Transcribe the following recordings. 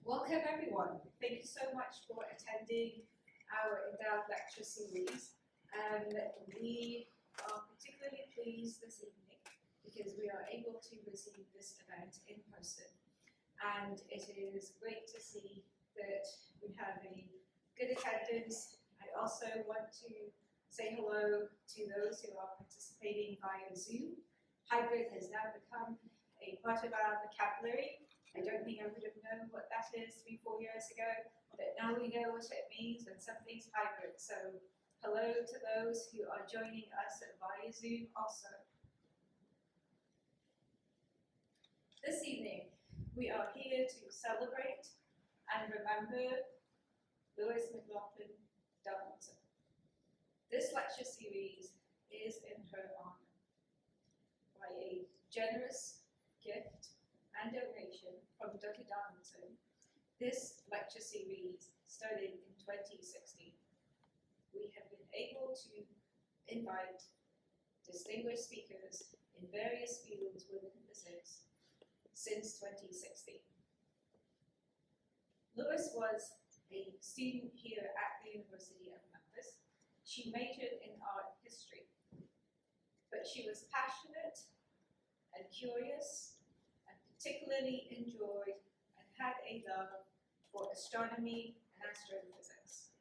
Welcome everyone. Thank you so much for attending our Endowed lecture series. We are particularly pleased this evening because we are able to receive this event in person. And it is great to see that we have a good attendance. I also want to say hello to those who are participating via Zoom. Hybrid has now become a part of our vocabulary. I don't think I would have known what that is 3-4 years ago, but now we know what it means when something's hybrid. So hello to those who are joining us via Zoom also. This evening, we are here to celebrate and remember Lois McGlothlin Donaldson. This lecture series is in her honor by a generous gift and donation from Dr. Donaldson. This lecture series started in 2016. We have been able to invite distinguished speakers in various fields within physics since 2016. Lois was a student here at the University of Memphis. She majored in art history, but she was passionate and curious, particularly enjoyed and had a love for astronomy and astrophysics.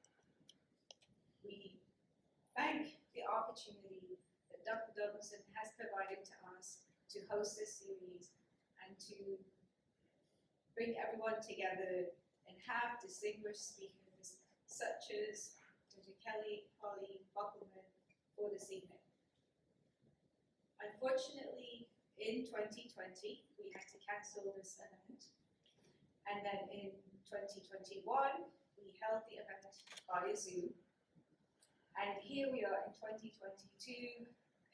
We thank the opportunity that Dr. Donaldson has provided to us to host this series and to bring everyone together and have distinguished speakers such as Dr. Kelly, Holley, Bockelmann for this evening. Unfortunately, in 2020, we had to cancel this event. And then in 2021, we held the event via Zoom. And here we are in 2022,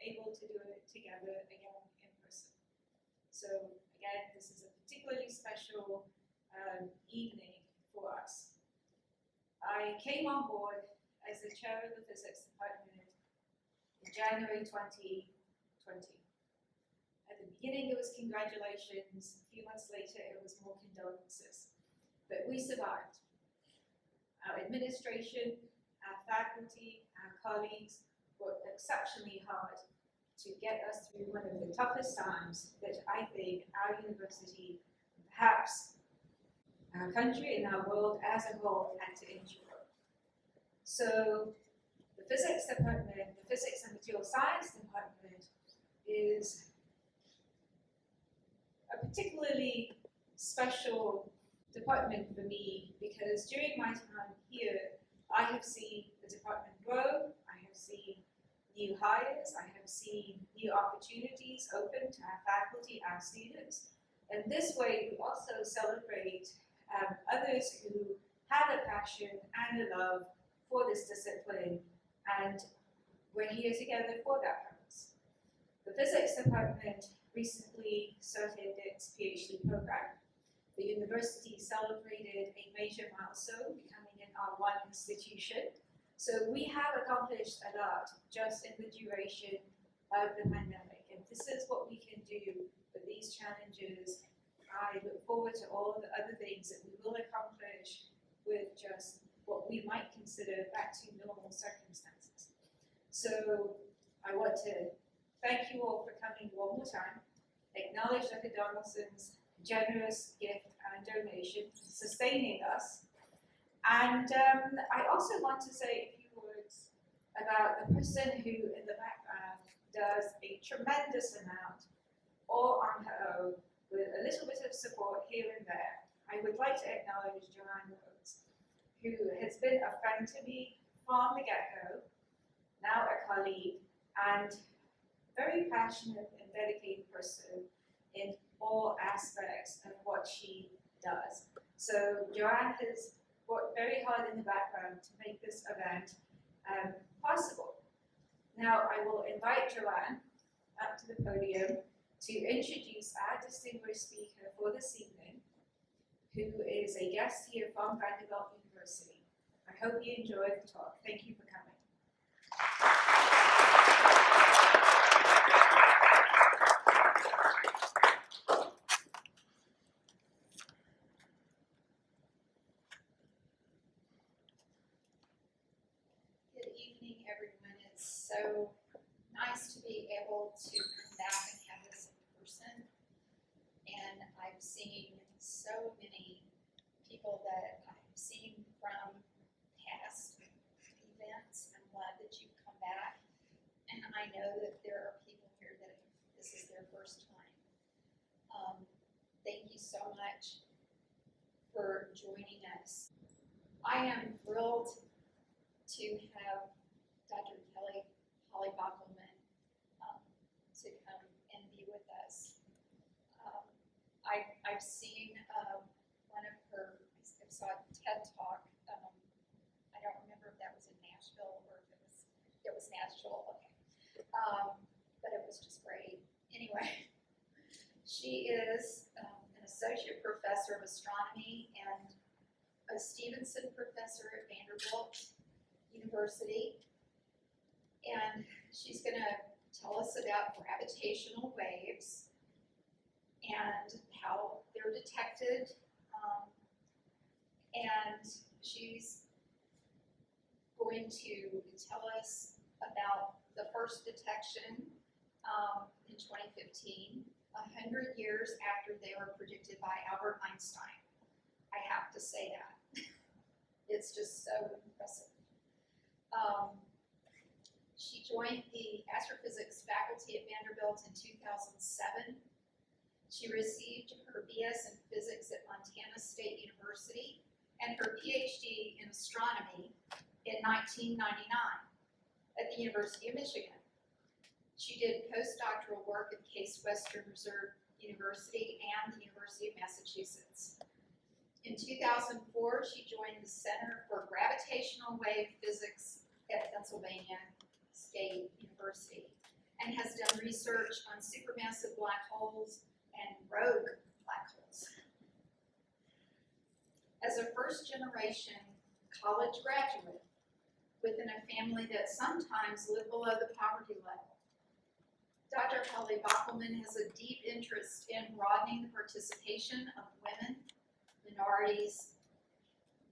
able to do it together again in person. So again, this is a particularly special evening for us. I came on board as the chair of the physics department in January 2020. At the beginning, it was congratulations. A few months later, it was more condolences. But we survived. Our administration, our faculty, our colleagues worked exceptionally hard to get us through one of the toughest times that I think our university, perhaps our country and our world as a whole, had to endure. So the physics department, the physics and material science department, is a particularly special department for me because during my time here, I have seen the department grow, I have seen new hires, I have seen new opportunities open to our faculty, our students. And this way, we also celebrate others who have a passion and a love for this discipline, and we're here together for that purpose. The physics department recently started its PhD program. The university celebrated a major milestone, becoming an R1 institution. So we have accomplished a lot just in the duration of the pandemic. And this is what we can do with these challenges. I look forward to all the other things that we will accomplish with just what we might consider back to normal circumstances. So I want to thank you all for coming one more time, acknowledge Dr. Donaldson's generous gift and donation, sustaining us. And I also want to say a few words about the person who in the background does a tremendous amount, all on her own, with a little bit of support here and there. I would like to acknowledge Joanne Rhodes, who has been a friend to me from the get-go, now a colleague, and very passionate and dedicated person in all aspects of what she does. So Joanne has worked very hard in the background to make this event possible. Now I will invite Joanne up to the podium to introduce our distinguished speaker for this evening, who is a guest here from Vanderbilt University. I hope you enjoyed the talk. Thank you for coming. evening, everyone. It's so nice to be able to come back and have this in person. And I've seen so many people that I've seen from past events. I'm glad that you've come back. And I know that there are people here that this is their first time. Thank you so much for joining us. I am thrilled to have Dr. Holley Bockelmann to come and be with us. I've seen one of her, I saw a TED Talk. I don't remember if that was in Nashville or if it was Nashville, okay. But it was just great. Anyway, she is an associate professor of astronomy and a Stevenson professor at Vanderbilt University, and she's going to tell us about gravitational waves and how they're detected, and she's going to tell us about the first detection in 2015, 100 years after they were predicted by Albert Einstein. I have to say that. It's just so impressive. She joined the astrophysics faculty at Vanderbilt in 2007. She received her BS in physics at Montana State University and her PhD in astronomy in 1999 at the University of Michigan. She did postdoctoral work at Case Western Reserve University and the University of Massachusetts. In 2004, she joined the Center for Gravitational Wave Physics at Pennsylvania State University and has done research on supermassive black holes and rogue black holes. As a first-generation college graduate within a family that sometimes lived below the poverty level, Dr. Holley Bockelmann has a deep interest in broadening the participation of women, minorities,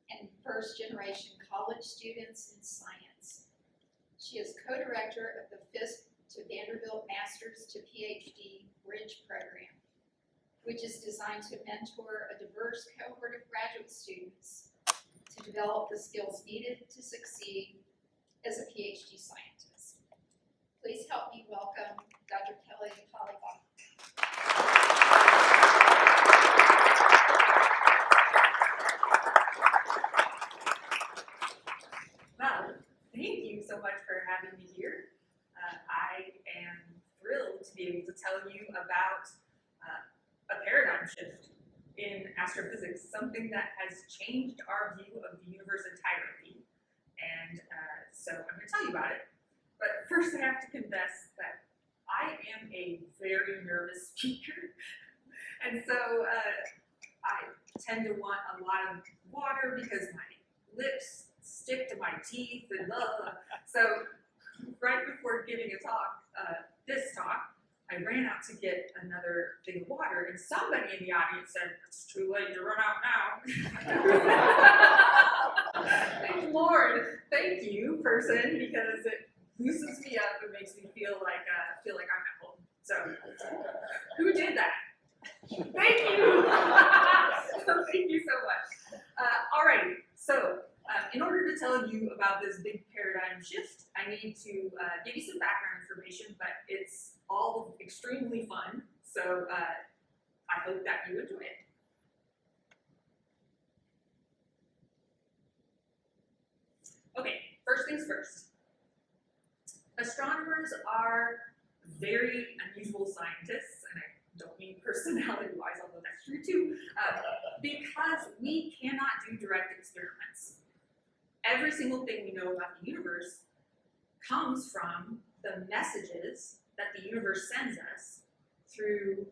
and first-generation college students in science. She is co-director of the Fisk to Vanderbilt Master's to PhD Bridge Program, which is designed to mentor a diverse cohort of graduate students to develop the skills needed to succeed as a PhD scientist. Please help me welcome Dr. Holley Bockelmann. Well, thank you so much for having me here. I am thrilled to be able to tell you about a paradigm shift in astrophysics, something that has changed our view of the universe entirely. And so I'm going to tell you about it. But first I have to confess that I am a very nervous speaker. And so I tend to want a lot of water because my lips stick to my teeth and blah, blah. So right before giving a talk, this talk, I ran out to get another thing of water, and somebody in the audience said, "It's too late to run out now." Thank Lord, thank you, person, because it loosens me up and makes me feel like I'm at home. So, who did that? Thank you. Thank you so much. Alrighty, so in order to tell you about this big paradigm shift, I need to give you some background information, but it's all extremely fun, so I hope that you enjoy it. Okay, first things first. Astronomers are very unusual scientists, and I don't mean personality-wise, although that's true too, because we cannot do direct experiments. Every single thing we know about the universe comes from the messages that the universe sends us through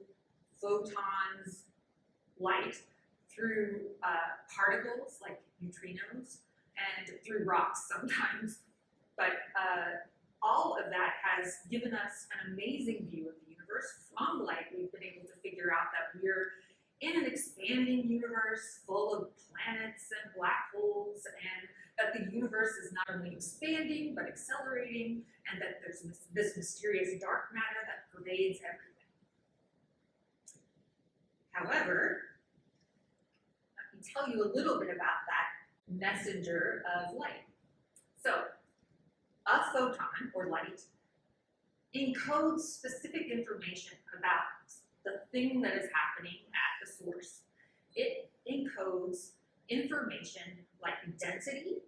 photons, light, through particles like neutrinos, and through rocks sometimes. But all of that has given us an amazing view of the universe. From light, we've been able to figure out that we're in an expanding universe full of planets and black holes, and that that the universe is not only expanding, but accelerating, and that there's this mysterious dark matter that pervades everything. However, let me tell you a little bit about that messenger of light. So, a photon, or light, encodes specific information about the thing that is happening at the source. It encodes information like density,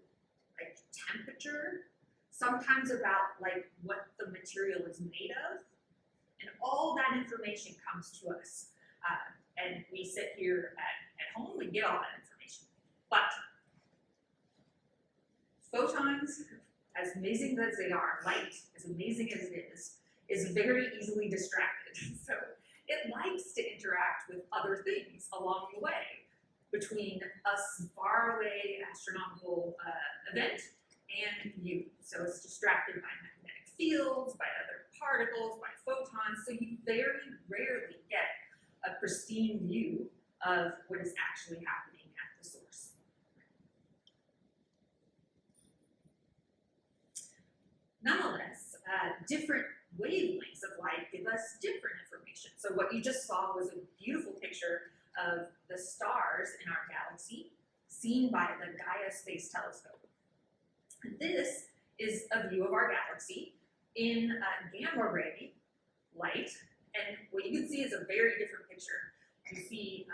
like temperature, sometimes about like what the material is made of, and all that information comes to us. And we sit here at home, we get all that information. But photons, as amazing as they are, light, as amazing as it is very easily distracted. So it likes to interact with other things along the way between a faraway astronomical event and you. So it's distracted by magnetic fields, by other particles, by photons, so you very rarely get a pristine view of what is actually happening at the source. Nonetheless, different wavelengths of light give us different information. So what you just saw was a beautiful picture of the stars in our galaxy seen by the Gaia Space Telescope. And this is a view of our galaxy in gamma ray light, and what you can see is a very different picture. You see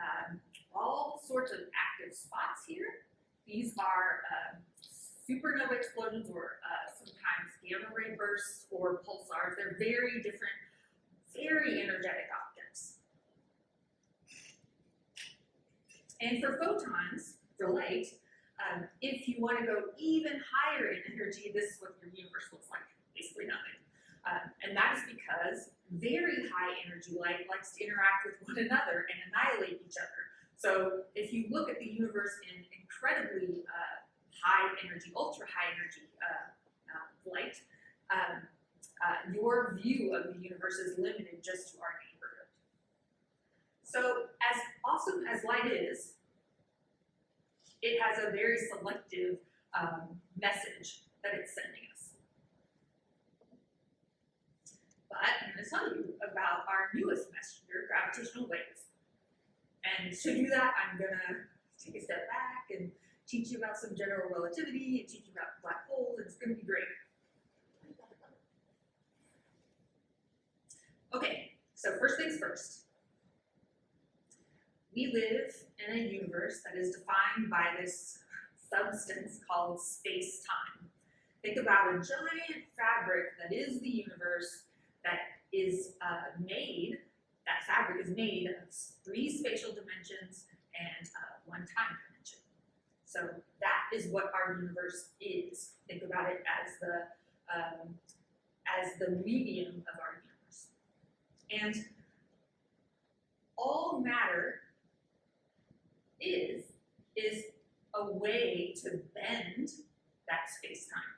all sorts of active spots here. These are supernova explosions, or sometimes gamma ray bursts or pulsars. They're very different, very energetic objects. And for photons, for light, if you want to go even higher in energy, this is what your universe looks like, basically nothing. And that is because very high energy light likes to interact with one another and annihilate each other. So if you look at the universe in incredibly high energy, ultra high energy light, your view of the universe is limited just to our neighborhood. So as awesome as light is, it has a very selective message that it's sending us. But I'm going to tell you about our newest messenger, gravitational waves. And to do that, I'm going to take a step back and teach you about some general relativity and teach you about black holes, and it's going to be great. Okay, so first things first. We live in a universe that is defined by this substance called space-time. Think about a giant fabric that is the universe that is that fabric is made of 3 spatial dimensions and 1 time dimension. So that is what our universe is. Think about it as the medium of our universe. And all matter is a way to bend that space-time.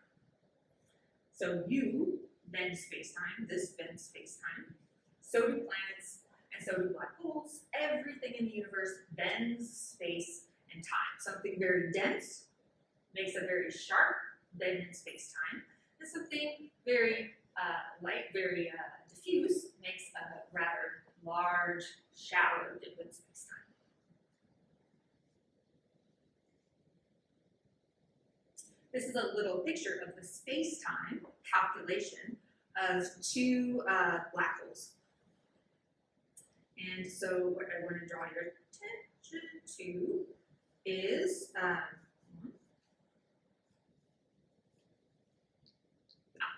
So you bend space-time, this bends space-time, so do planets, and so do black holes. Everything in the universe bends space and time. Something very dense makes a very sharp bend in space-time, and something very light, very diffuse makes a rather large, shallow dip in space-time. This is a little picture of the space-time calculation of 2 black holes. And so what I want to draw your attention to is, there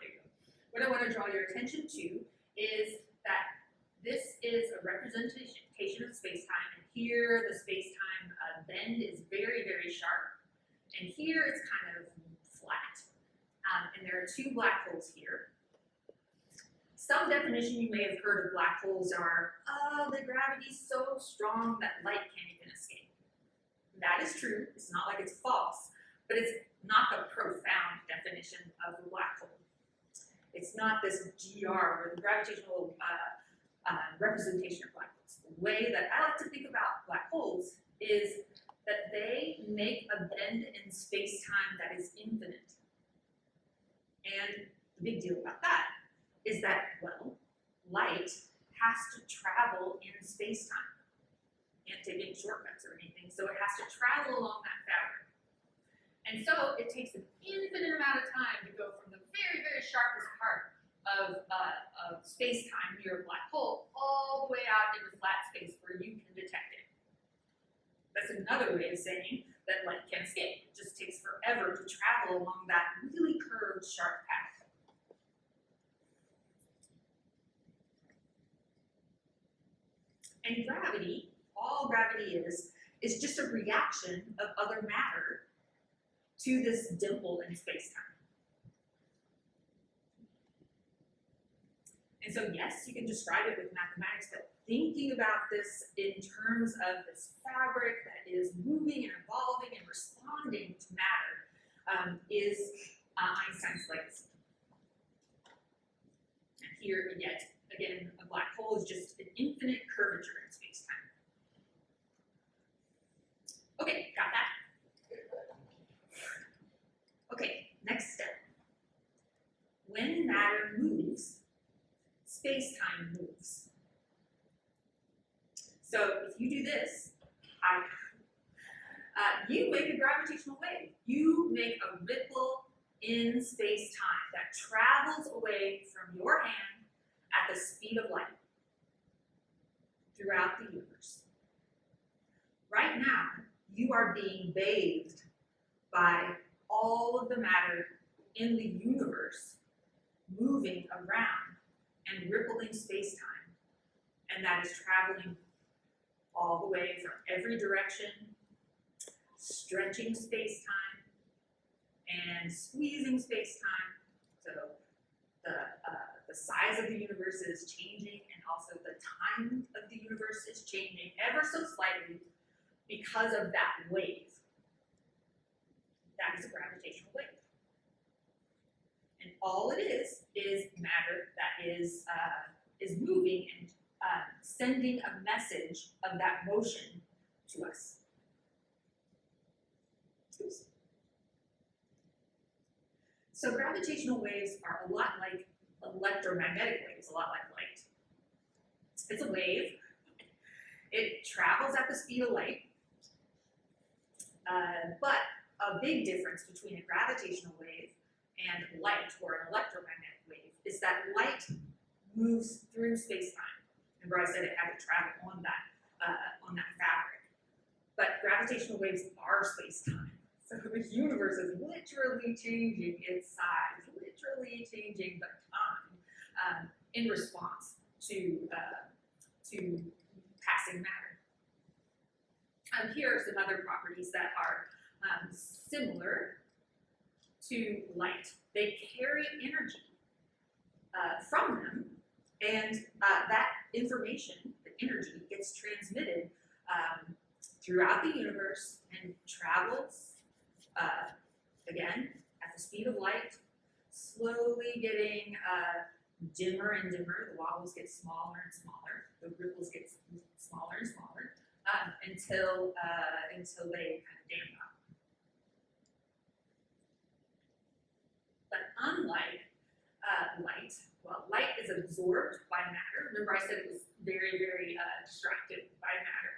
you go. What I want to draw your attention to is that this is a representation of space-time, and here the space-time bend is very, very sharp, and here it's kind of flat. And there are 2 black holes here. Some definition you may have heard of black holes are, oh, the gravity's so strong that light can't even escape. That is true. It's not like it's false, but it's not the profound definition of a black hole. It's not this GR or the gravitational representation of black holes. The way that I like to think about black holes is that they make a bend in space-time that is infinite. And the big deal about that is that, well, light has to travel in space-time. Can't take any shortcuts or anything, so it has to travel along that fabric. And so it takes an infinite amount of time to go from the very, very sharpest part of space-time near a black hole all the way out into flat space where you can detect it. That's another way of saying that light can't escape. It just takes forever to travel along that really curved, sharp path. And gravity, all gravity is just a reaction of other matter to this dimple in space-time. And so yes, you can describe it with mathematics, but thinking about this in terms of this fabric that is moving and evolving and responding to matter is Einstein's legacy. And here, yet again, a black hole is just an infinite curvature in space-time. Okay, got that? Okay, next step. When matter moves, space-time moves. So if you do this, you make a gravitational wave. You make a ripple in space-time that travels away from your hand at the speed of light throughout the universe. Right now, you are being bathed by all of the matter in the universe moving around and rippling space-time, and that is traveling all the way from every direction, stretching space-time and squeezing space-time. So the size of the universe is changing, and also the time of the universe is changing ever so slightly because of that wave. That is a gravitational wave. And all it is matter that is moving and sending a message of that motion to us. Oops. So gravitational waves are a lot like electromagnetic waves, a lot like light. It's a wave. It travels at the speed of light. But a big difference between a gravitational wave and light, or an electromagnetic wave, is that light moves through space-time. Remember I said it had to travel on that fabric. But gravitational waves are space-time. So the universe is literally changing its size, literally changing the time in response to passing matter. Here are some other properties that are similar to light. They carry energy from them, and that information, the energy, gets transmitted throughout the universe and travels, again, at the speed of light, slowly getting dimmer and dimmer. The wobbles get smaller and smaller. The ripples get smaller and smaller until they kind of damp out. But unlike light, well, light is absorbed by matter. Remember I said it was very, very distracted by matter.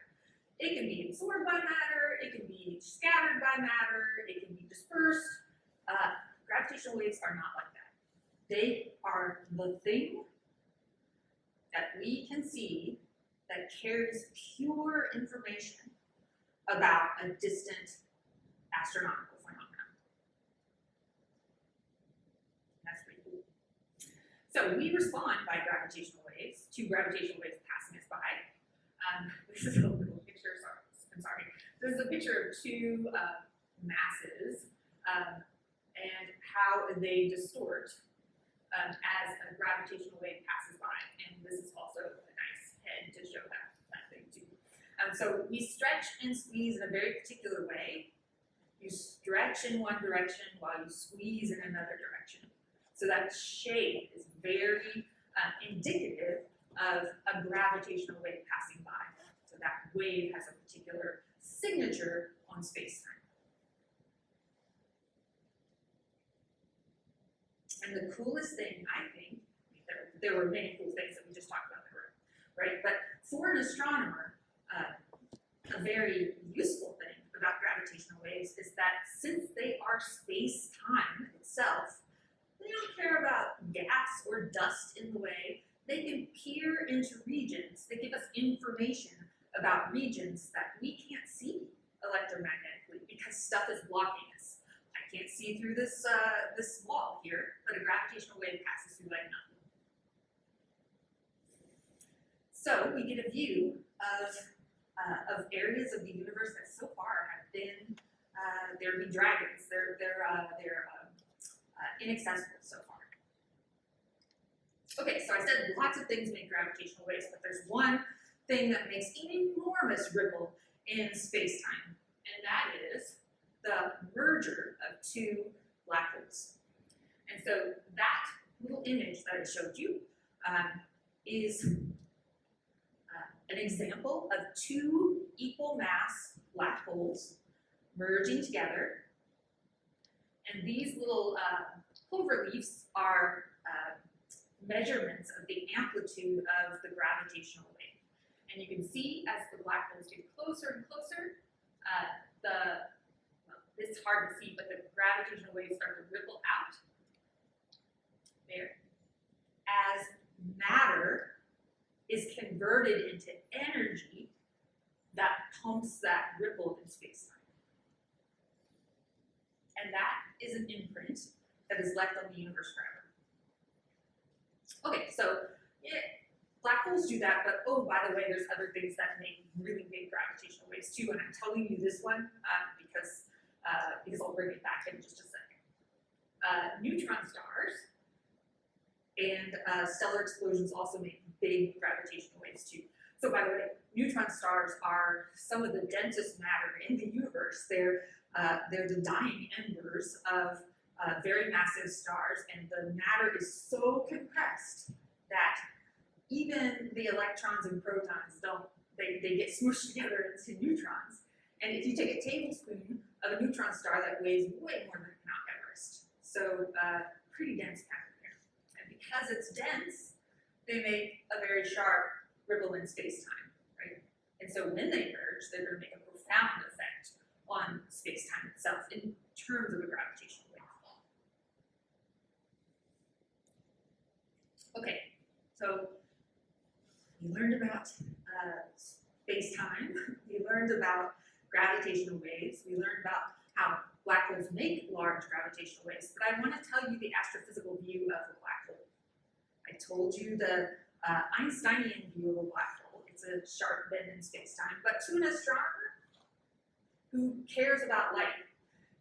It can be absorbed by matter, it can be scattered by matter, it can be dispersed. Gravitational waves are not like that. They are the thing that we can see that carries pure information about a distant astronomical phenomenon. That's pretty cool. So we respond by gravitational waves to gravitational waves passing us by. This is a little picture, I'm sorry. This is a picture of two masses and how they distort as a gravitational wave passes by. And this is also a nice head to show that thing too. So we stretch and squeeze in a very particular way. You stretch in one direction while you squeeze in another direction. So that shape is very indicative of a gravitational wave passing by. So that wave has a particular signature on space-time. And the coolest thing, I think, there were many cool things that we just talked about, right? But for an astronomer, a very useful thing about gravitational waves is that since they are space-time itself, they don't care about gas or dust in the way. They can peer into regions. They give us information about regions that we can't see electromagnetically because stuff is blocking us. I can't see through this wall here, but a gravitational wave passes through like nothing. So we get a view of areas of the universe that so far have been, there be dragons. They're inaccessible so far. Okay, so I said lots of things make gravitational waves, but there's one thing that makes an enormous ripple in space-time, and that is the merger of two black holes. And so that little image that I showed you is an example of two equal mass black holes merging together. And these little clover leaves are measurements of the amplitude of the gravitational wave. And you can see as the black holes get closer and closer, it's hard to see, but the gravitational waves start to ripple out there. As matter is converted into energy that pumps that ripple in space-time. And that is an imprint that is left on the universe forever. Okay, so black holes do that, but oh, by the way, there's other things that make really big gravitational waves too, and I'm telling you this one because I'll bring it back in just a second. Neutron stars and stellar explosions also make big gravitational waves too. So by the way, neutron stars are some of the densest matter in the universe. They're the dying embers of very massive stars, and the matter is so compressed that even the electrons and protons they get smushed together into neutrons. And if you take a tablespoon of a neutron star, that weighs way more than Mount Everest. So pretty dense matter there. And because it's dense, they make a very sharp ripple in space-time, right? And so when they merge, they're going to make a profound effect on space-time itself in terms of a gravitational wave. Okay, so we learned about space-time, we learned about gravitational waves, we learned about how black holes make large gravitational waves, but I want to tell you the astrophysical view of a black hole. I told you the Einsteinian view of a black hole. It's a sharp bend in space-time, but to an astronomer who cares about light,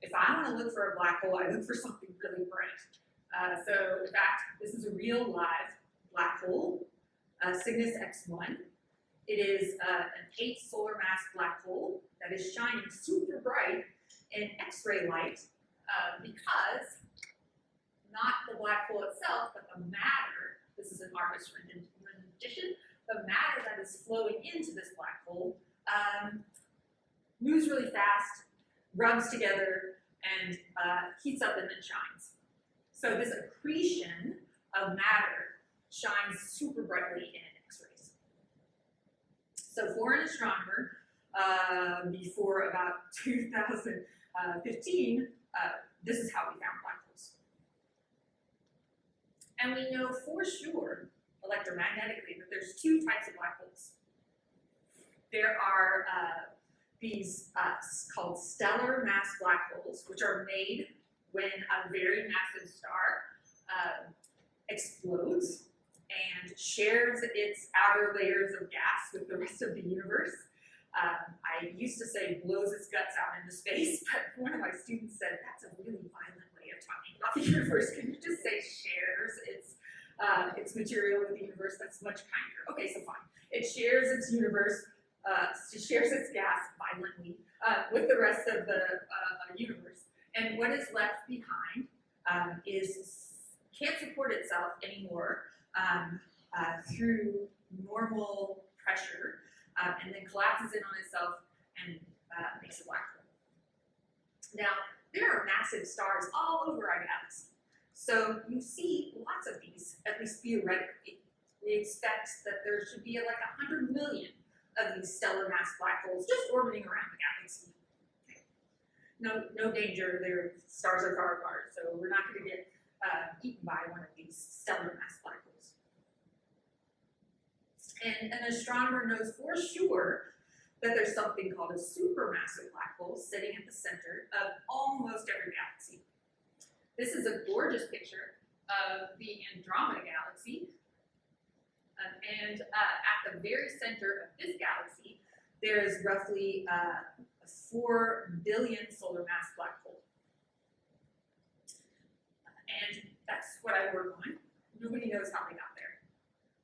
if I want to look for a black hole, I look for something really bright. So in fact, this is a real live black hole, Cygnus X1. It is an 8 solar mass black hole that is shining super bright in X-ray light because not the black hole itself, but the matter, this is an artist's rendition, the matter that is flowing into this black hole moves really fast, rubs together, and heats up and then shines. So this accretion of matter shines super brightly in X-rays. So for an astronomer, before about 2015, this is how we found black holes. And we know for sure, electromagnetically, that there's two types of black holes. There are these called stellar mass black holes, which are made when a very massive star explodes and shares its outer layers of gas with the rest of the universe. I used to say blows its guts out into space, but one of my students said that's a really violent way of talking about the universe. Can you just say shares its material with the universe? That's much kinder. Okay, so fine. It shares its universe, shares its gas violently with the rest of the universe. And what is left behind can't support itself anymore through normal pressure, and then collapses in on itself and makes a black hole. Now, there are massive stars all over our galaxy. So you see lots of these, at least theoretically. We expect that there should be like 100 million of these stellar mass black holes just orbiting around the galaxy. No danger, their stars are far apart, so we're not going to get eaten by one of these stellar mass black holes. And an astronomer knows for sure that there's something called a supermassive black hole sitting at the center of almost every galaxy. This is a gorgeous picture of the Andromeda galaxy. And at the very center of this galaxy, there is roughly a 4 billion solar mass black hole. And that's what I work on. Nobody knows how they got there,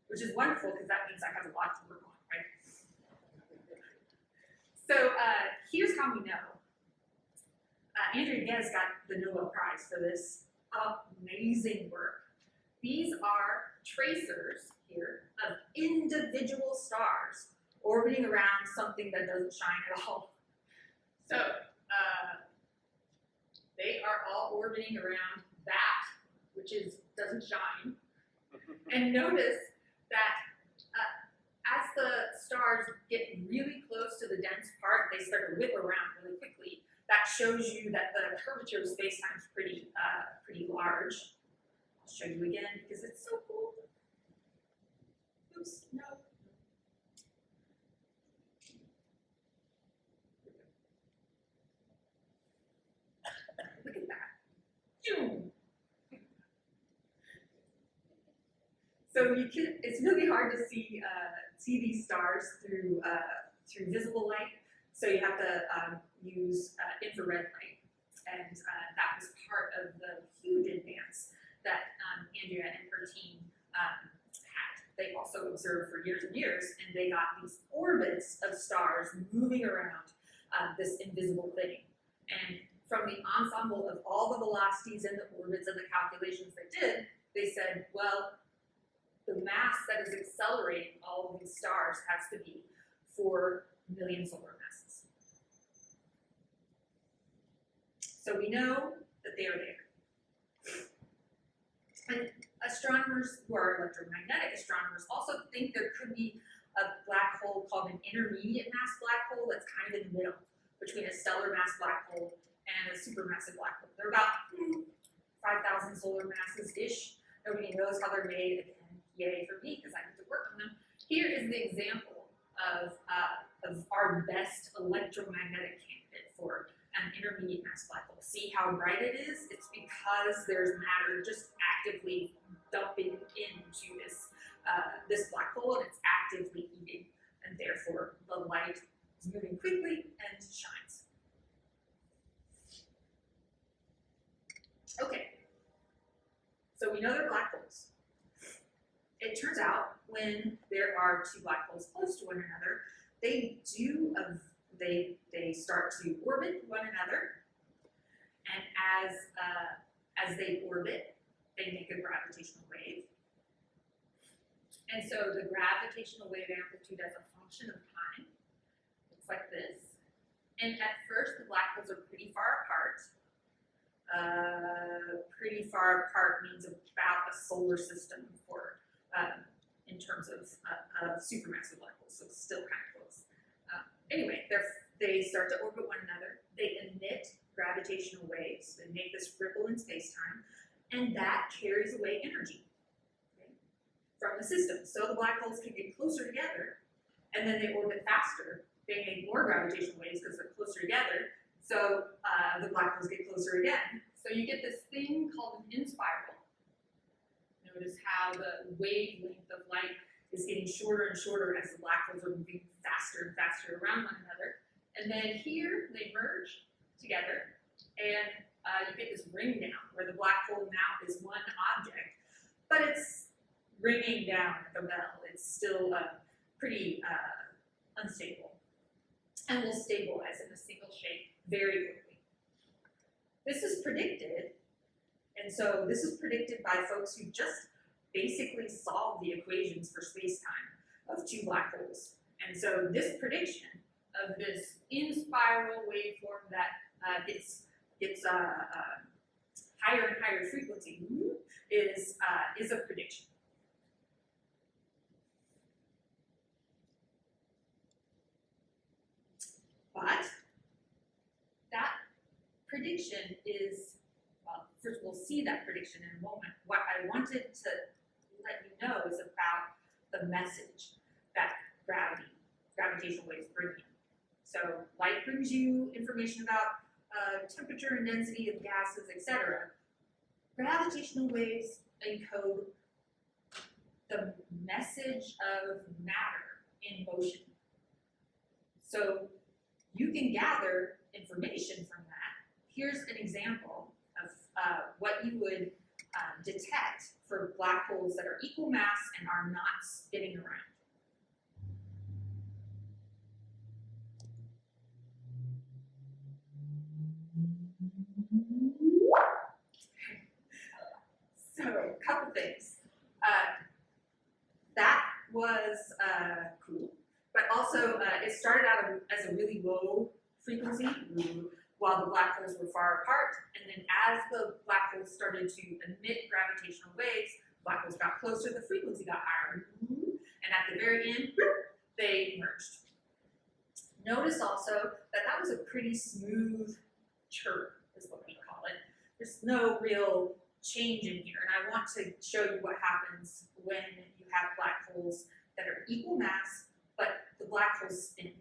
which is wonderful because that means I have a lot to work on, right? So here's how we know. Andrea Ghez got the Nobel Prize for this amazing work. These are tracers here of individual stars orbiting around something that doesn't shine at all. So they are all orbiting around that, which doesn't shine. And notice that as the stars get really close to the dense part, they start to whip around really quickly. That shows you that the curvature of space-time is pretty large. I'll show you again because it's so cool. Oops, no. Look at that. So it's really hard to see these stars through visible light. So you have to use infrared light, and that was part of the huge advance that Andrea and her team had. They also observed for years and years, and they got these orbits of stars moving around this invisible thing. And from the ensemble of all the velocities and the orbits and the calculations they did, they said, well, the mass that is accelerating all of these stars has to be 4 million solar masses. So we know that they are there. And astronomers who are electromagnetic astronomers also think there could be a black hole called an intermediate mass black hole that's kind of in the middle between a stellar mass black hole and a supermassive black hole. They're about 5,000 solar masses-ish. Nobody knows how they're made. Again, yay for me, because I get to work on them. Here is the example of our best electromagnetic candidate for an intermediate mass black hole. See how bright it is? It's because there's matter just actively dumping into this black hole, and it's actively eating, and therefore the light is moving quickly and shines. Okay, so we know they're black holes. It turns out when there are two black holes close to one another, they start to orbit one another, and as they orbit, they make a gravitational wave. And so the gravitational wave amplitude as a function of time looks like this. And at first, the black holes are pretty far apart. Pretty far apart means about a solar system for in terms of supermassive black holes, so it's still kind of close. Anyway, they start to orbit one another. They emit gravitational waves. They make this ripple in space-time, and that carries away energy from the system. So the black holes can get closer together, and then they orbit faster. They make more gravitational waves because they're closer together. So the black holes get closer again. So you get this thing called an in-spiral. Notice how the wavelength of light is getting shorter and shorter as the black holes are moving faster and faster around one another. And then here they merge together, and you get this ring down where the black hole now is one object, but it's ringing down like a bell. It's still pretty unstable, and will stabilize in a single shape very quickly. This is predicted, and so this is predicted by folks who just basically solved the equations for space-time of two black holes. And so this prediction of this in-spiral waveform that gets gets higher and higher frequency is a prediction. But that prediction is, well, first we'll see that prediction in a moment. What I wanted to let you know is about the message that gravitational waves bring you. So light brings you information about temperature and density of gases, etc. Gravitational waves encode the message of matter in motion. So you can gather information from that. Here's an example of what you would detect for black holes that are equal mass and are not spinning around. So, a couple things. That was cool, but also it started out as a really low frequency while the black holes were far apart, and then as the black holes started to emit gravitational waves, black holes got closer, the frequency got higher, and at the very end, they merged. Notice also that that was a pretty smooth chirp, is what we call it. There's no real change in here, and I want to show you what happens when you have black holes that are equal mass, but the black holes spin.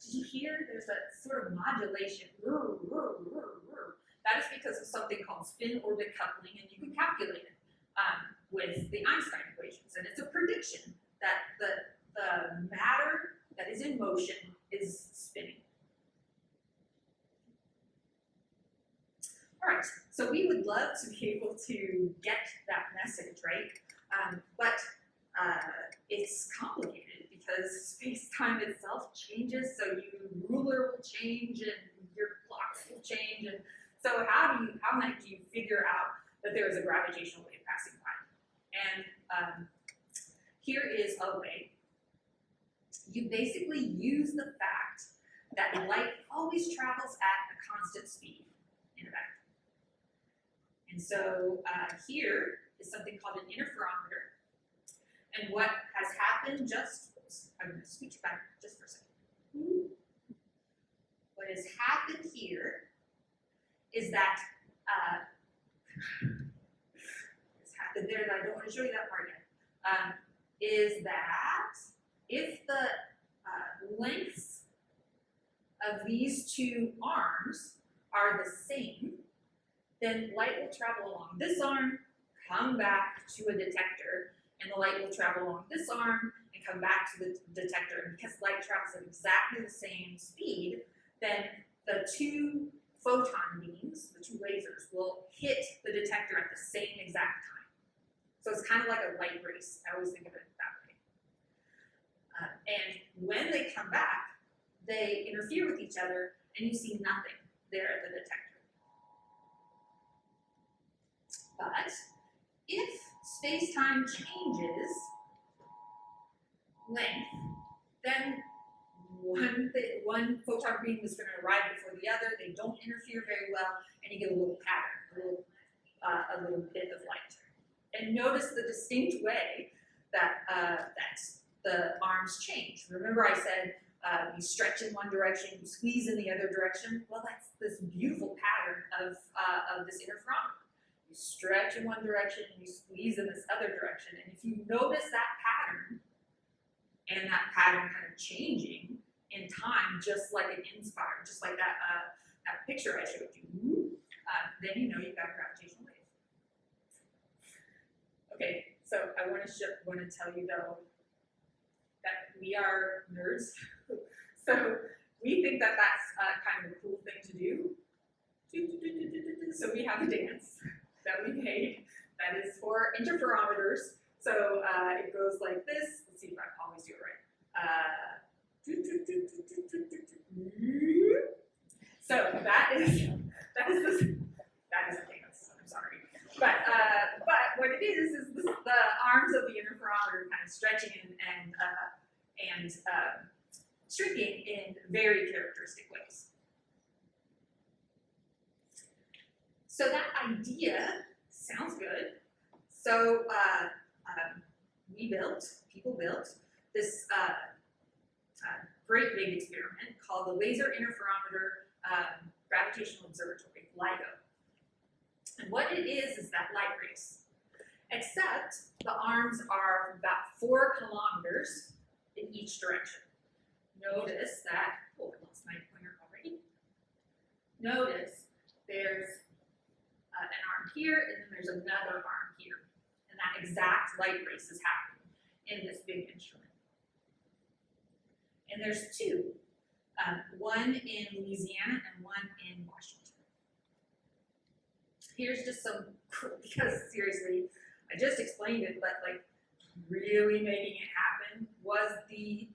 Did you hear? There's that sort of modulation. That is because of something called spin-orbit coupling, and you can calculate it with the Einstein equations. And it's a prediction that the matter that is in motion is spinning. All right, so we would love to be able to get that message, right? But it's complicated because space-time itself changes, so your ruler will change and your clocks will change, and so how might you figure out that there is a gravitational wave passing by? And here is a way. You basically use the fact that light always travels at a constant speed in a vacuum. And so here is something called an interferometer. And what has happened I'm going to switch back just for a second. What has happened here is that, it's happened there, and I don't want to show you that part yet, is that if the lengths of these two arms are the same, then light will travel along this arm, come back to a detector, and the light will travel along this arm and come back to the detector. And because light travels at exactly the same speed, then the two photon beams, the two lasers, will hit the detector at the same exact time. So it's kind of like a light race. I always think of it that way. And when they come back, they interfere with each other, and you see nothing there at the detector. But if space-time changes length, then one photon beam is going to arrive before the other. They don't interfere very well, and you get a little pattern, a little bit of light. And notice the distinct way that the arms change. Remember I said you stretch in one direction, you squeeze in the other direction? Well, that's this beautiful pattern of this interferometer. You stretch in one direction, and you squeeze in this other direction. And if you notice that pattern, and that pattern kind of changing in time, just like an inspired, just like that picture I showed you, then you know you've got a gravitational wave. Okay, so I want to tell you though that we are nerds, so we think that that's kind of a cool thing to do. So we have a dance that we made that is for interferometers. So it goes like this. Let's see if I can always do it right. So that is the dance. I'm sorry. But what it is the arms of the interferometer kind of stretching and shrinking in very characteristic ways. So that idea sounds good. So people built this great big experiment called the Laser Interferometer Gravitational Observatory, LIGO. And what it is that light race, except the arms are about 4 kilometers in each direction. Notice that, oh, I lost my pointer already. Notice there's an arm here, and then there's another arm here. And that exact light race is happening in this big instrument. And there's 2, one in Louisiana and one in Washington. Here's just some, because seriously, I just explained it, but like really making it happen was the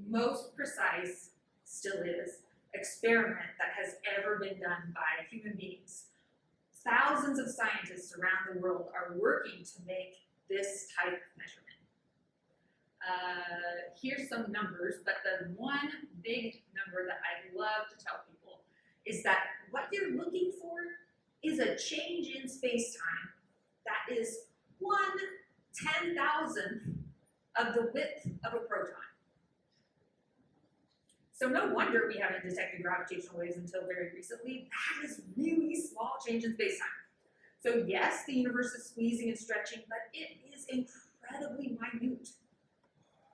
most precise, still is, experiment that has ever been done by human beings. Thousands of scientists around the world are working to make this type of measurement. Here's some numbers, but the one big number that I love to tell people is that what you're looking for is a change in space-time that is 1/10,000th of the width of a proton. So no wonder we haven't detected gravitational waves until very recently. That is really small change in space-time. So yes, the universe is squeezing and stretching, but it is incredibly minute.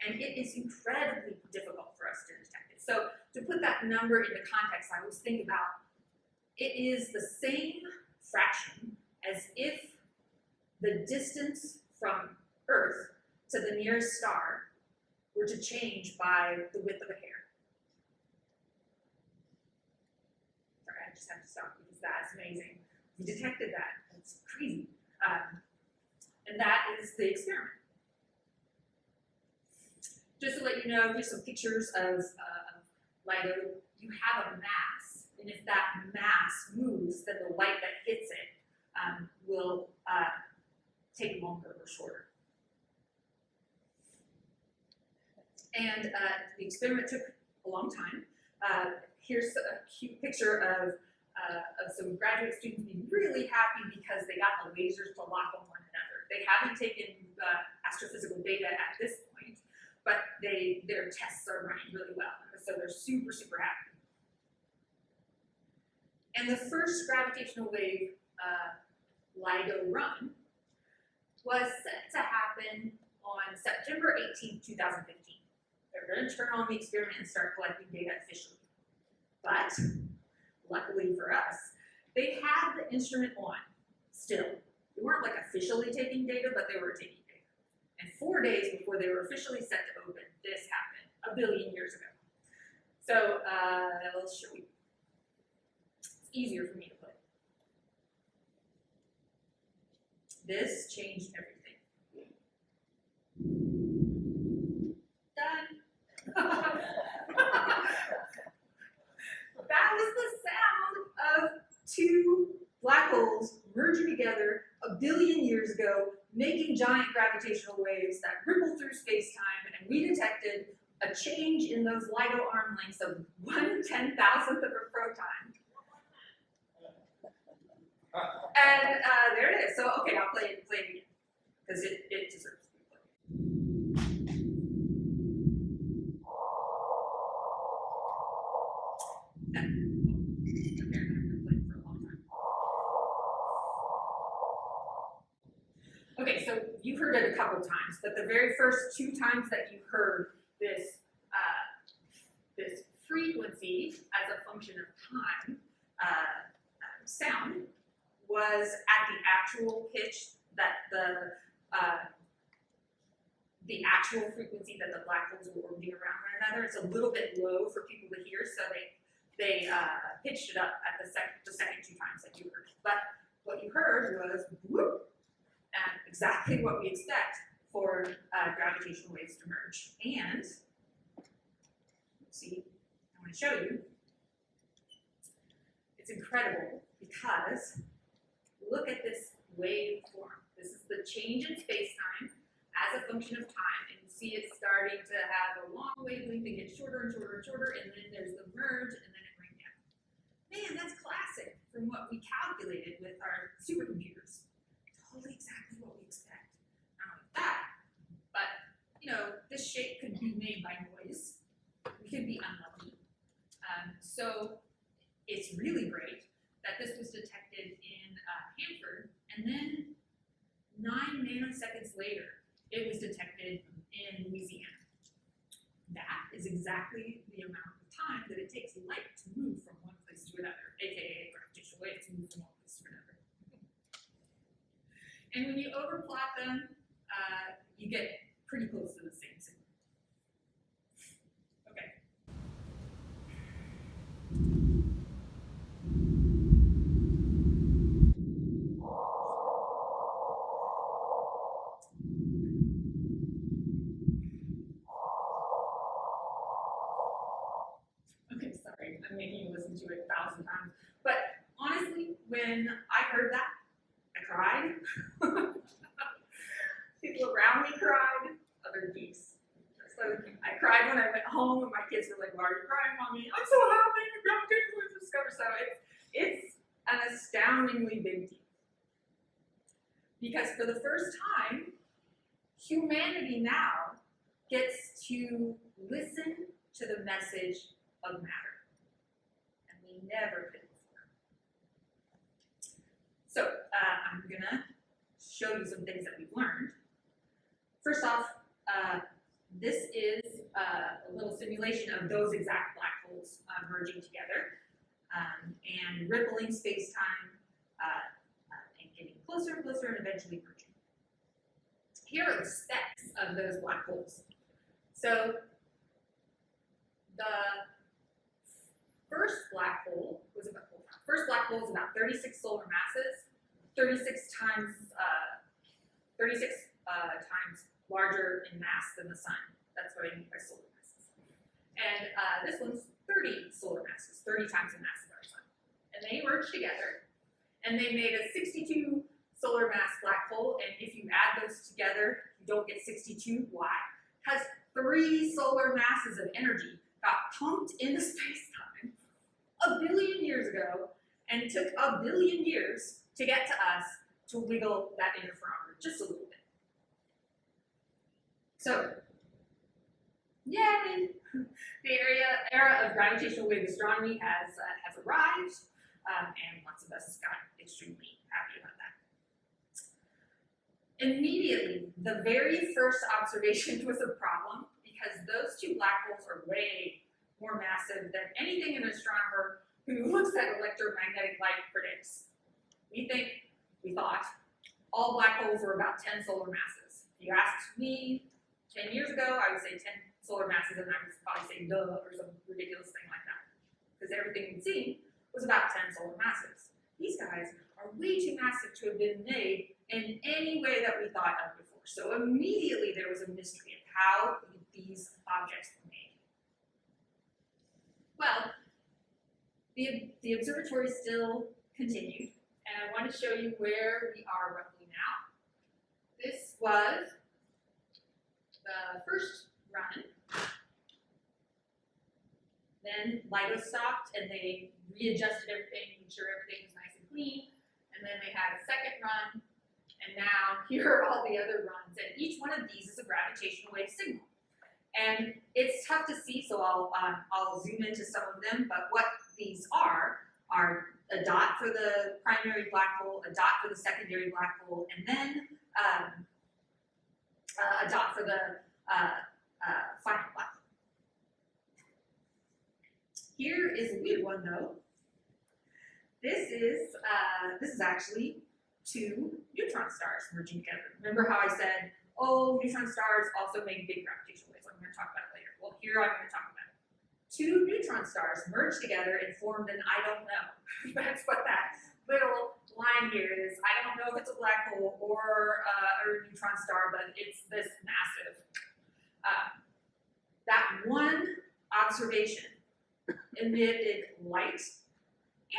And it is incredibly difficult for us to detect it. So to put that number into context, I always think about it is the same fraction as if the distance from Earth to the nearest star were to change by the width of a hair. Sorry, I just have to stop because that's amazing. We detected that. That's crazy. And that is the experiment. Just to let you know, here's some pictures of LIGO. You have a mass, and if that mass moves, then the light that hits it will take longer or shorter. And the experiment took a long time. Here's a cute picture of some graduate students being really happy because they got the lasers to lock on one another. They haven't taken astrophysical data at this point, but their tests are running really well, so they're super, super happy. And the first gravitational wave LIGO run was set to happen on September 18, 2015. They're going to turn on the experiment and start collecting data officially. But, luckily for us, they had the instrument on still. They weren't like officially taking data, but they were taking data. And 4 days before they were officially set to open, this happened 1 billion years ago. So, let's show you. It's easier for me to put. This changed everything. Done. That was the sound of 2 black holes merging together 1 billion years ago, making giant gravitational waves that ripple through space-time, and we detected a change in those LIGO arm lengths of 1/10,000th of a proton. And there it is. So, okay, I'll play it again, because it deserves to be played. Okay, so you've heard it a couple times, but the very first 2 times that you heard this this frequency as a function of time sound was at the actual pitch that the actual frequency that the black holes were orbiting around one another. It's a little bit low for people to hear, so they pitched it up at the second 2 times that you heard. But what you heard was whoop, and exactly what we expect for gravitational waves to merge. And let's see, I want to show you. It's incredible because look at this wave form. This is the change in space-time as a function of time, and you see it starting to have a long wavelength and get shorter and shorter and shorter, and then there's the merge, and then it brings down. Man, that's classic from what we calculated with our supercomputers. Totally exactly what we expect. Not like that, but this shape could be made by noise. We could be unlucky. So it's really great that this was detected in Hanford, and then 9 nanoseconds later, it was detected in Louisiana. That is exactly the amount of time that it takes light to move from one place to another, aka gravitational waves move from one place to another. And when you overplot them, you get pretty close to the same signal. Okay. Okay, sorry, I'm making you listen to it 1,000 times. But honestly, when I heard that, I cried. People around me cried, other geeks. So I cried when I went home, and my kids were like, "Why are you crying, Mommy? I'm so happy gravitational waves were discovered." So it's an astoundingly big deal. Because for the first time, humanity now gets to listen to the message of matter. And we never could before. So I'm gonna show you some things that we've learned. First off, this is a little simulation of those exact black holes merging together and rippling space-time and getting closer and closer and eventually merging. Here are the specs of those black holes. So the first black hole was about 36 solar masses, 36 times larger in mass than the sun. That's what I mean by solar masses. And this one's 30 solar masses, 30 times the mass of our sun. And they merged together, and they made a 62 solar mass black hole. And if you add those together, you don't get 62. Why? Because 3 solar masses of energy got pumped into space-time 1 billion years ago, and it took 1 billion years to get to us to wiggle that interferometer just a little bit. So, yay! The era of gravitational wave astronomy has arrived, and lots of us got extremely happy about that. Immediately, the very first observation was a problem because those 2 black holes are way more massive than anything an astronomer who looks at electromagnetic light predicts. We thought, all black holes were about 10 solar masses. If you asked me 10 years ago, I would say 10 solar masses, and I would probably say duh, or some ridiculous thing like that. Because everything we'd seen was about 10 solar masses. These guys are way too massive to have been made in any way that we thought of before. So immediately there was a mystery of how these objects were made. Well, the observatory still continued, and I want to show you where we are roughly now. This was the first run. Then LIGO stopped, and they readjusted everything, made sure everything was nice and clean. And then they had a second run, and now here are all the other runs. And each one of these is a gravitational wave signal. And it's tough to see, so I'll zoom into some of them. But what these are a dot for the primary black hole, a dot for the secondary black hole, and then a dot for the final black hole. Here is a weird one, though. This is actually 2 neutron stars merging together. Remember how I said, oh, neutron stars also make big gravitational waves. I'm going to talk about it later. Well, here I'm going to talk about it. 2 neutron stars merged together and formed an I don't know. That's what that little line here is. I don't know if it's a black hole or a neutron star, but it's this massive. That one observation emitted light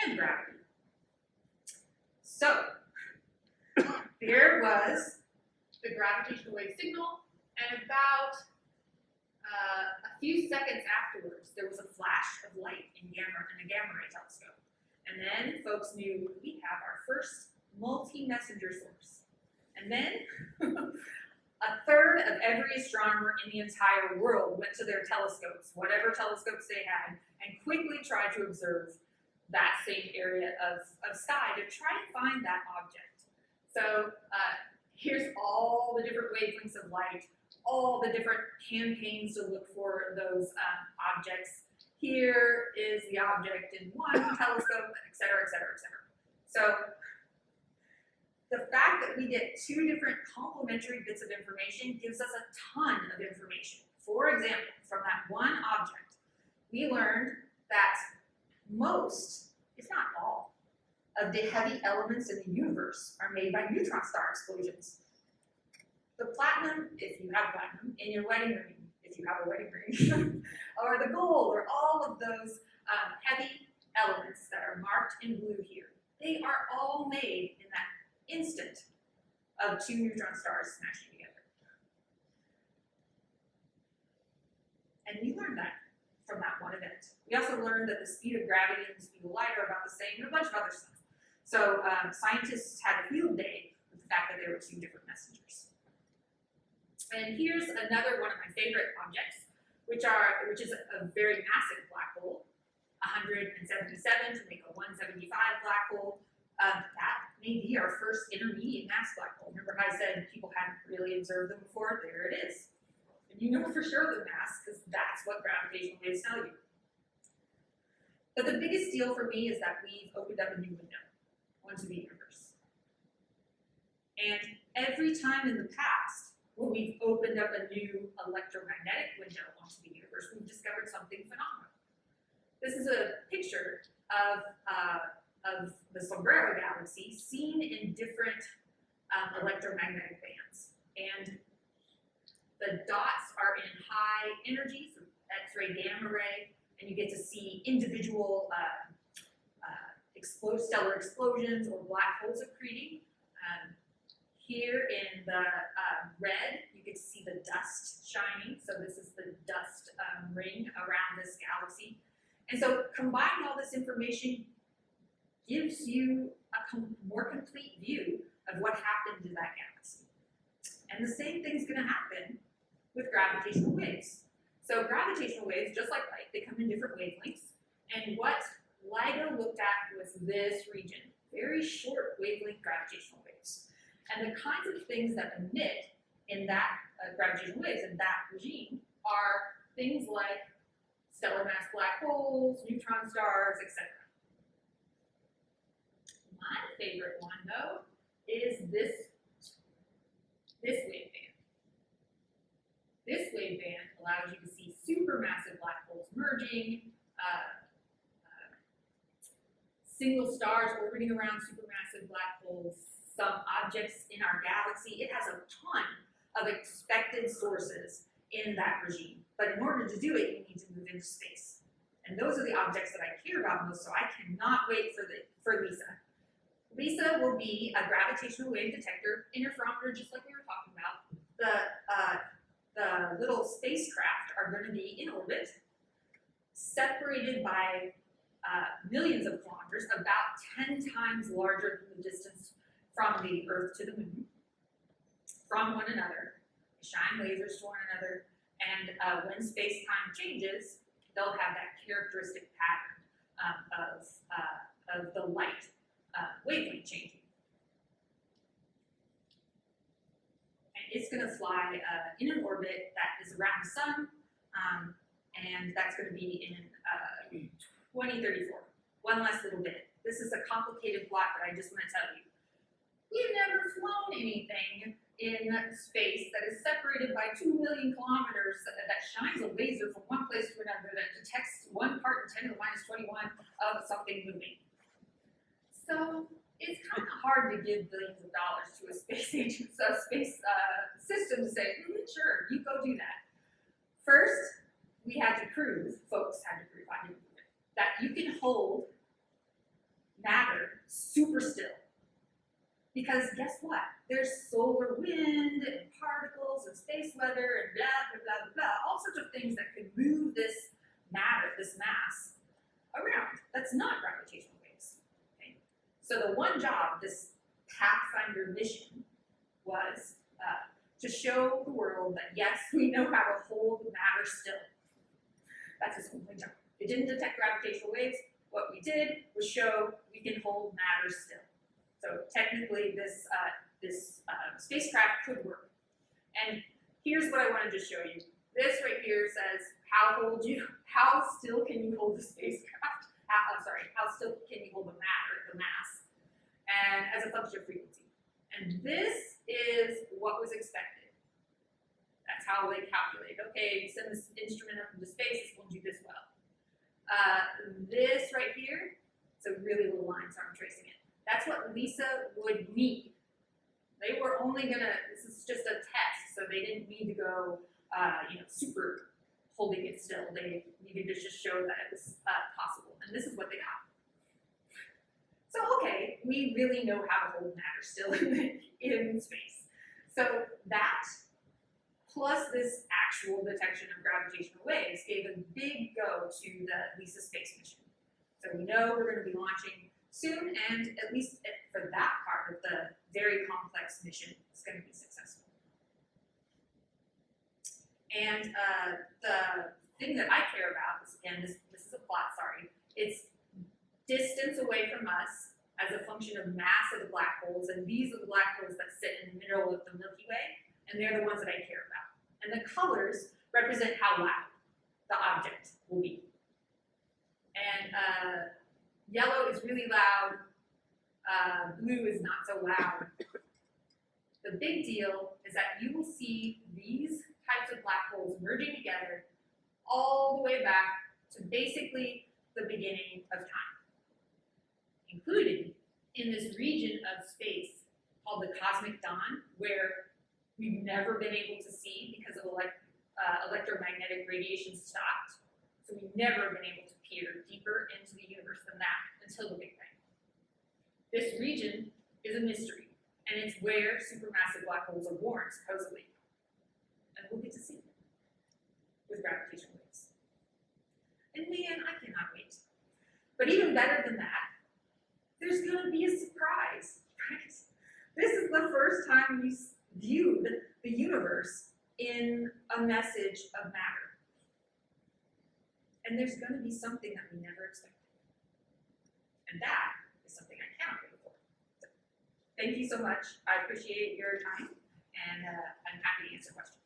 and gravity. So, there was the gravitational wave signal, and about a few seconds afterwards, there was a flash of light in a gamma ray telescope. And then folks knew we have our first multi-messenger source. And then a third of every astronomer in the entire world went to their telescopes, whatever telescopes they had, and quickly tried to observe that same area of sky to try to find that object. So here's all the different wavelengths of light, all the different campaigns to look for those objects. Here is the object in one telescope, et cetera, et cetera, et cetera. So the fact that we get two different complementary bits of information gives us a ton of information. For example, from that one object, we learned that most, if not all, of the heavy elements in the universe are made by neutron star explosions. The platinum, if you have platinum, in your wedding ring, if you have a wedding ring, or the gold, or all of those heavy elements that are marked in blue here, they are all made in that instant of two neutron stars smashing together. And we learned that from that one event. We also learned that the speed of gravity and the speed of light are about the same, and a bunch of other stuff. So scientists had a field day with the fact that there were two different messengers. And here's another one of my favorite objects, which is a very massive black hole, 177 to make a 175 black hole. That may be our first intermediate mass black hole. Remember how I said people hadn't really observed them before? There it is. And you know for sure the mass, because that's what gravitational waves tell you. But the biggest deal for me is that we've opened up a new window onto the universe. And every time in the past, when we've opened up a new electromagnetic window onto the universe, we've discovered something phenomenal. This is a picture of the Sombrero galaxy seen in different electromagnetic bands. And the dots are in high energies, X-ray, gamma ray, and you get to see individual stellar explosions or black holes accreting. Here in the red, you get to see the dust shining. So this is the dust ring around this galaxy. And so combining all this information gives you a more complete view of what happened to that galaxy. And the same thing's going to happen with gravitational waves. So gravitational waves, just like light, they come in different wavelengths. And what LIGO looked at was this region, very short wavelength gravitational waves. And the kinds of things that emit in that gravitational waves in that regime are things like stellar mass black holes, neutron stars, etc. My favorite one, though, is this waveband. This waveband allows you to see supermassive black holes merging, single stars orbiting around supermassive black holes, some objects in our galaxy. It has a ton of expected sources in that regime. But in order to do it, you need to move into space. And those are the objects that I care about most, so I cannot wait for Lisa. Lisa will be a gravitational wave detector, interferometer, just like we were talking about. The little spacecraft are going to be in orbit, separated by millions of kilometers, about 10 times larger than the distance from the Earth to the Moon, from one another. They shine lasers to one another, and when space-time changes, they'll have that characteristic pattern of the light wavelength changing. And it's going to fly in an orbit that is around the sun, and that's going to be in 2034. One less little bit. This is a complicated plot, but I just want to tell you. We've never flown anything in space that is separated by 2 million kilometers that shines a laser from one place to another that detects 1 part in 10 to the minus 21 of something moving. So it's kind of hard to give billions of dollars to a space agent, a space system to say, sure, you go do that. First, we had to prove, folks had to prove, I didn't prove it, that you can hold matter super still. Because guess what? There's solar wind and particles and space weather and blah, blah, blah, blah, all sorts of things that could move this matter, this mass, around. That's not gravitational waves. Okay? So the one job this Pathfinder mission was to show the world that yes, we know how to hold matter still. That's its only job. It didn't detect gravitational waves. What we did was show we can hold matter still. So technically, this spacecraft could work. And here's what I wanted to show you. This right here says how still can you hold the spacecraft? How still can you hold the mass, and as a function of frequency. And this is what was expected. That's how they calculate. Okay, we send this instrument up into space, it's going to do this well. This right here, it's a really little line, so I'm tracing it. That's what Lisa would need. They were only gonna, this is just a test, so they didn't need to go, super holding it still. They needed to just show that it was possible, and this is what they got. So, okay, we really know how to hold matter still in space. So that, plus this actual detection of gravitational waves, gave a big go to the LISA space mission. So we know we're going to be launching soon, and at least for that part of the very complex mission, it's going to be successful. And the thing that I care about is, again, this is a plot, sorry, it's distance away from us as a function of mass of the black holes, and these are the black holes that sit in the middle of the Milky Way, and they're the ones that I care about. And the colors represent how loud the object will be. And yellow is really loud, blue is not so loud. The big deal is that you will see these types of black holes merging together all the way back to basically the beginning of time, including in this region of space called the cosmic dawn, where we've never been able to see because of electromagnetic radiation stopped. So we've never been able to peer deeper into the universe than that until the Big Bang. This region is a mystery, and it's where supermassive black holes are born, supposedly. And we'll get to see them with gravitational waves. And man, I cannot wait. But even better than that, there's going to be a surprise, right? This is the first time we viewed the universe in a message of matter. And there's going to be something that we never expected. And that is something I cannot wait for. So, thank you so much. I appreciate your time, and I'm happy to answer questions.